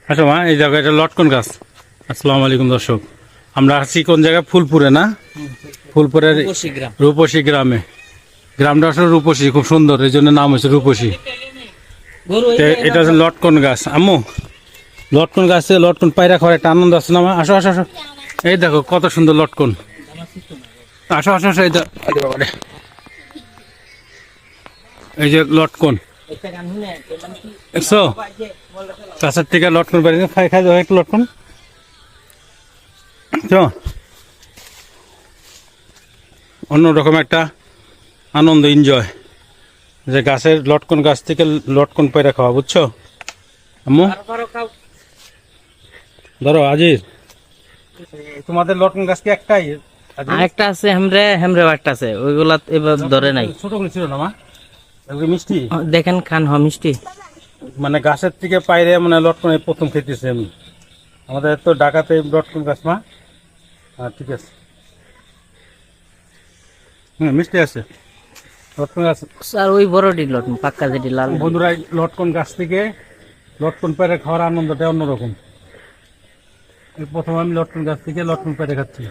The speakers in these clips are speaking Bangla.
আচ্ছা মা, এই জায়গায় এটা লটকন গাছ। আসসালামু আলাইকুম দর্শক, আমরা আছি কোন জায়গায়? ফুলপুরে না? ফুলপুরের রূপসী গ্রামে। গ্রামটা আসলে রূপসী, খুব সুন্দর, এই জন্য নাম হয়েছে রূপসী। এটা হচ্ছে লটকন গাছ। আম্মু, লটকন গাছে লটকন পায়রা খাওয়ার একটা আনন্দ আছে না মা? আসো আসো আসো, এই দেখো কত সুন্দর লটকন। আসো আসো আসো, এই যে লটকন দেখছো, গাছের থেকে লটকন পাই খাই খাই যাও একটু লটকন। অন্যরকম একটা আনন্দ, এনজয়, যে গাছের লটকন গাছ থেকে লটকন পায়রা খাওয়া, বুঝছো আম্মু? ধরো আজির, তোমাদের লটকন গাছ কি একটাই? আরেকটা আছে হেমরে হেমরে একটা আছে, ওইগুলা এবার ধরে নাই। ছোটগুলো ছিল না মা? এগুলো মিষ্টি দেখেন খান মিষ্টি। মানে গাছের থেকে পাইরে মানে লটকন এই প্রথম খেতেছি আমি। আমাদের তো ঢাকাতে লটকন গাছ মা। হ্যাঁ ঠিক আছে, মিষ্টি আছে লটকন গাছ। আর ওই বড়টি লটন পাক্কা যেটি লাল। বন্ধুরা, লটকন গাছ থেকে লটকন পেড়ে খাওয়ার আনন্দটা অন্যরকম। এই প্রথম আমি লটকন গাছ থেকে লটকন পেড়ে খাচ্ছি।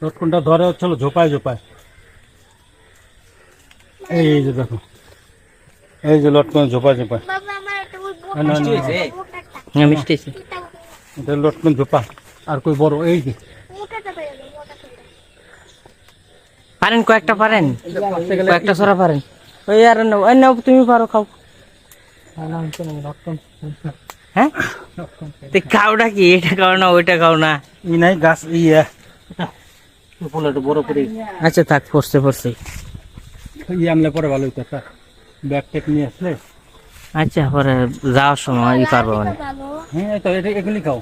লটকনটা ধরে হচ্ছিল ঝোপায় ঝোপায়। এই যে দেখো, এই যে লটকন ঝোপায় ঝোপায়। হ্যাঁ মিষ্টি আছে। এটা লটকন ঝোপা। আর কই বড়? এই যে পারেন কয়েকটা, পারেন কয়েকটা সরা পারেন। ওই আর নাও তুমি পারো, খাও। হ্যাঁ খাওটা কি, এটা খাও না ওইটা খাও না? ই নাই গাছ ইয়ে বড় করে। আচ্ছা থাক, পড়ছে পড়ছে। ইয়ে আনলে পরে ভালো হইতো, একটা ব্যাগ টেক নিয়ে আসলে। আচ্ছা পরে যাওয়ার সময় পারবো মানে। হ্যাঁ তো এটা এগুলি খাও।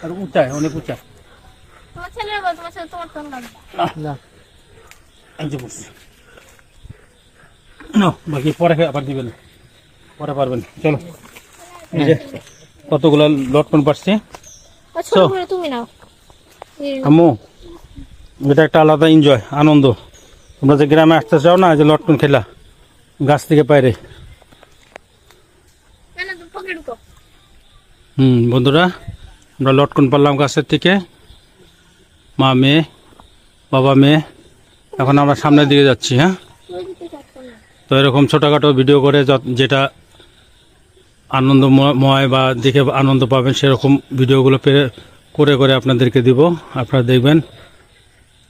আর উঁচায়, অনেক উঁচা। বাকি পরে আবার দিবেন, পরে পারবেন। চলো, এই যে কতগুলা লটকন পাচ্ছি। আম্মু, এটা একটা আলাদা এনজয়, আনন্দ। তোমরা যে গ্রামে আসতে চাও না, যে লটকন খেলা গাছ থেকে পাইরে। বন্ধুরা, আমরা লটকন পারলাম গাছের থেকে, মা মেয়ে, বাবা মেয়ে। এখন আমরা সামনের দিকে যাচ্ছি। হ্যাঁ, তো এরকম ছোটোখাটো ভিডিও করে যেটা আনন্দময় বা দেখে আনন্দ পাবেন, সেরকম ভিডিওগুলো করে করে আপনাদেরকে দিব, আপনারা দেখবেন।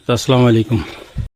আসসালামু আলাইকুম।